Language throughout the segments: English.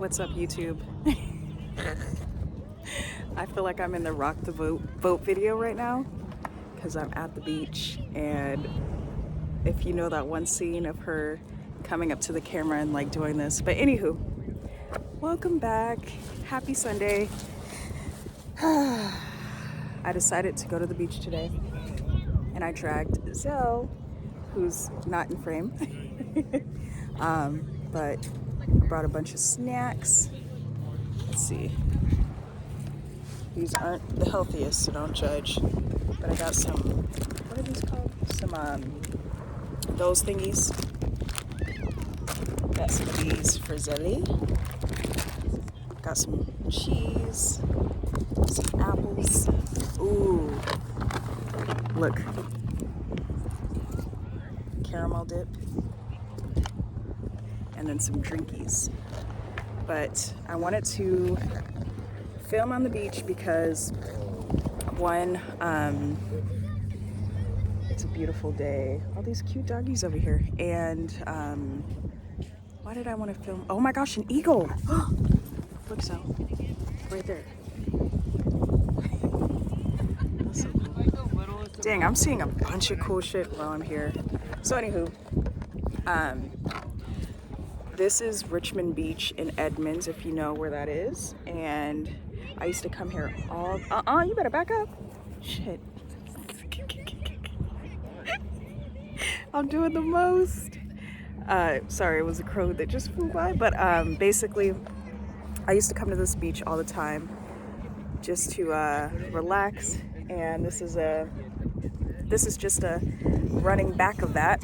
What's up, YouTube? I feel like I'm in the Rock the Boat video right now because I'm at the beach, and if you know that one scene of her coming up to the camera and like doing this. But anywho, welcome back. Happy Sunday. I decided to go to the beach today, and I dragged Zell, who's not in frame, but brought a bunch of snacks. Let's see. These aren't the healthiest, so don't judge. But I got some, what are these called? Some, those thingies. Got some of these for Zelly. Got some cheese, some apples. Ooh, look. Caramel dip. And then some drinkies. But I wanted to film on the beach because one, it's a beautiful day. All these cute doggies over here. And why did I want to film? Oh my gosh, an eagle! Look, so right there. That's so cool. Dang, I'm seeing a bunch of cool shit while I'm here. So anywho, this is Richmond Beach in Edmonds, if you know where that is. And I used to come here all... you better back up. Shit. I'm doing the most. Sorry, it was a crow that just flew by. But basically, I used to come to this beach all the time just to relax. And this is just a running back of that.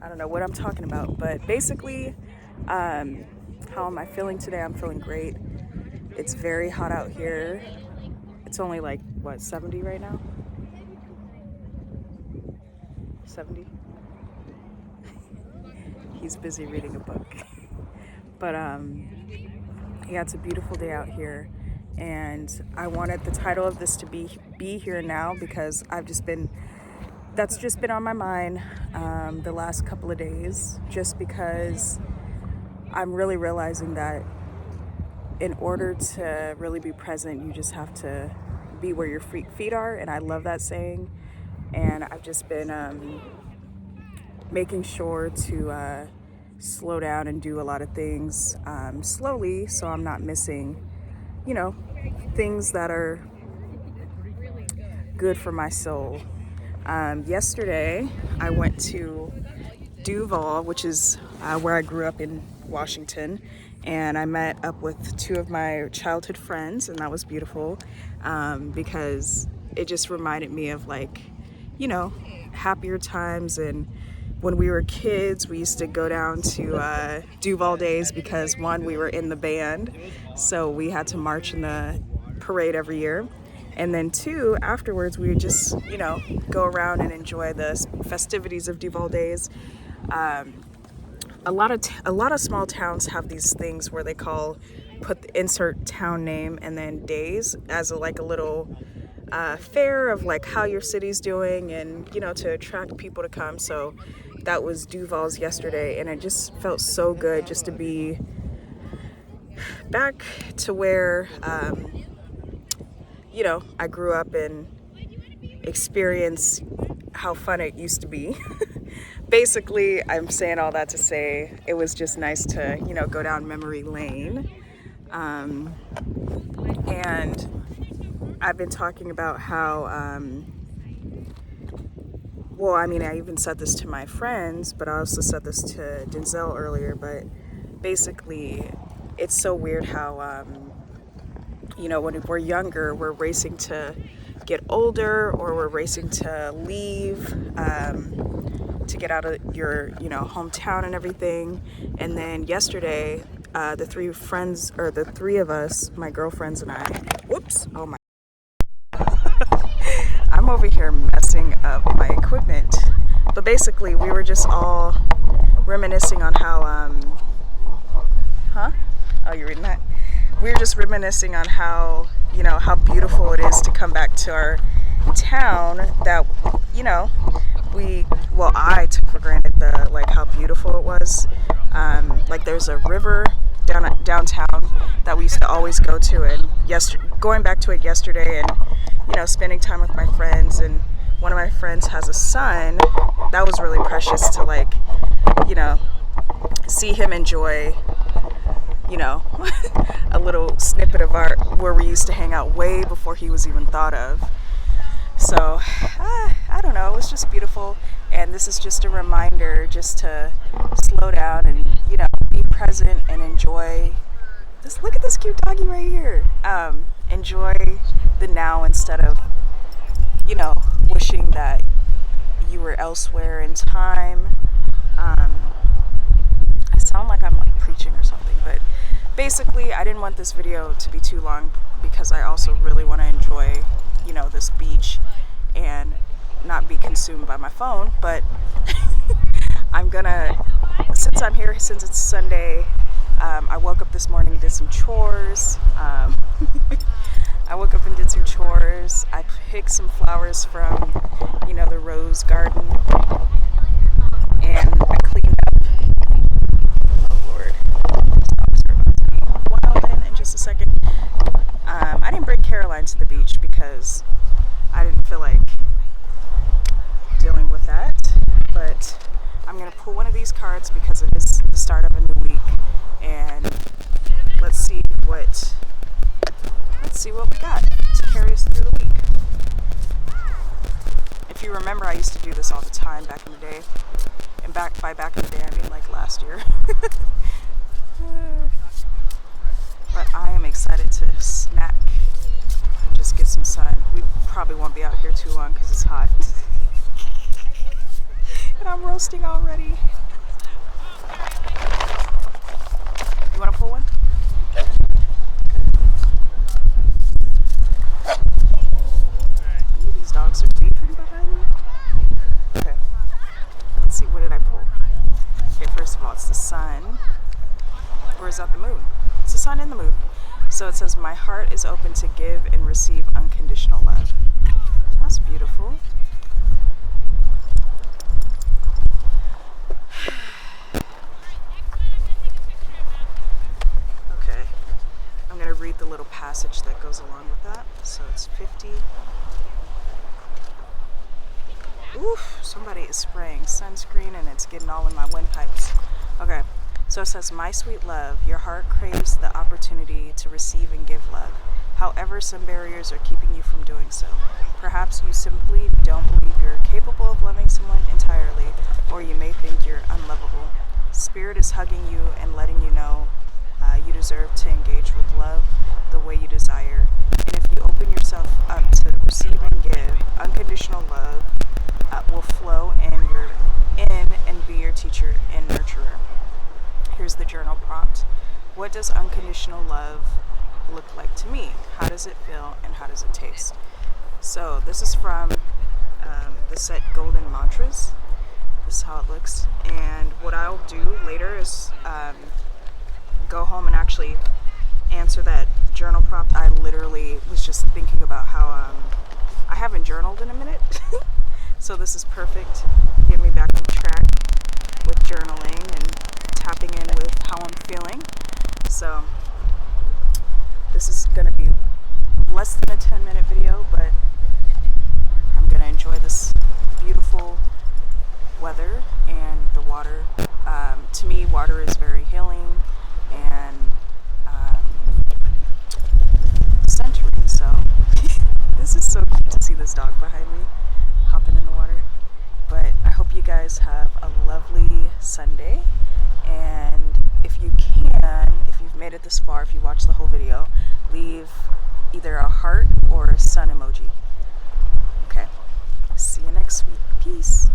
I don't know what I'm talking about, but basically, how am I feeling today? I'm feeling great. It's very hot out here. It's only like, what, 70 right now? 70? He's busy reading a book. But yeah, it's a beautiful day out here. And I wanted the title of this to be Here Now because that's just been on my mind the last couple of days, just because I'm really realizing that in order to really be present, you just have to be where your feet are. And I love that saying. And I've just been making sure to slow down and do a lot of things slowly, so I'm not missing, things that are good for my soul. Yesterday, I went to Duval, which is where I grew up in Washington, and I met up with two of my childhood friends, and that was beautiful because it just reminded me of happier times. And when we were kids, we used to go down to Duval Days because one, we were in the band, so we had to march in the parade every year. And then two, afterwards, we would just, go around and enjoy the festivities of Duval Days. A lot of small towns have these things where they insert town name and then days as a little fair of how your city's doing, and to attract people to come. So that was Duval's yesterday, and it just felt so good just to be back to where I grew up and experienced how fun it used to be. Basically, I'm saying all that to say it was just nice to, go down memory lane. And I've been talking about how, I even said this to my friends, but I also said this to Denzel earlier, but basically it's so weird how, when we're younger, we're racing to get older, or we're racing to leave, to get out of your, hometown and everything. And then yesterday, the three of us, my girlfriends and I, oh my, I'm over here messing up my equipment. But basically, we were just all reminiscing on how, Oh, you're reading that? We were just reminiscing on how, how beautiful it is to come back to our town that, I took for granted how beautiful it was. There's a river downtown that we used to always go to, and going back to it yesterday, and spending time with my friends. And one of my friends has a son. That was really precious to see him enjoy a little snippet of art where we used to hang out way before he was even thought of. So I don't know, it was just beautiful, and this is just a reminder just to slow down and be present and enjoy this. Look at this cute doggy right here. Enjoy the now instead of wishing that you were elsewhere in time. I sound like I'm preaching or something, but basically I didn't want this video to be too long because I also really want to enjoy this beach and not be consumed by my phone. But I'm gonna, since I'm here, since it's Sunday, I woke up this morning and did some chores. I woke up and did some chores. I picked some flowers from the rose garden, and I cleaned up. Oh Lord, dogs are about to be wild in just a second. I didn't bring Caroline to the beach because I didn't feel like dealing with that, but I'm going to pull one of these cards because it is the start of a new week, and let's see what we got to carry us through the week. If you remember, I used to do this all the time back in the day, and by back in the day I mean like last year. But I am excited to snack and just get some sun. We probably won't be out here too long because it's hot. And I'm roasting already. You want to pull one? Ooh, these dogs are beeping behind me. Okay. Let's see, what did I pull? Okay, first of all, it's the sun. Or is that the moon? It's the sun and the moon. So it says, my heart is open to give and receive unconditional love. That's beautiful. Okay, I'm going to read the little passage that goes along with that. So it's 50. Oof, somebody is spraying sunscreen and it's getting all in my windpipes. Okay. So it says, my sweet love, your heart craves the opportunity to receive and give love. However, some barriers are keeping you from doing so. Perhaps you simply don't believe you're capable of loving someone entirely, or you may think you're unlovable. Spirit is hugging you and letting you know you deserve to engage with love the way you desire. And if you open yourself up to receive and give, unconditional love will flow in and be your teacher and nurturer. Here's the journal prompt. What does unconditional love look like to me? How does it feel and how does it taste? So this is from the set Golden Mantras. This is how it looks. And what I'll do later is go home and actually answer that journal prompt. I literally was just thinking about how I haven't journaled in a minute. So this is perfect. Get me back on track with journaling and tapping in with how I'm feeling. So this is going to be less than a 10-minute video, but I'm going to enjoy this beautiful weather and the water. To me, water is very healing and centering. So this is so cute to see this dog behind me hopping in the water. But I hope you guys have a lovely Sunday. And if you can, if you've made it this far, if you watched the whole video, leave either a heart or a sun emoji. Okay. See you next week. Peace.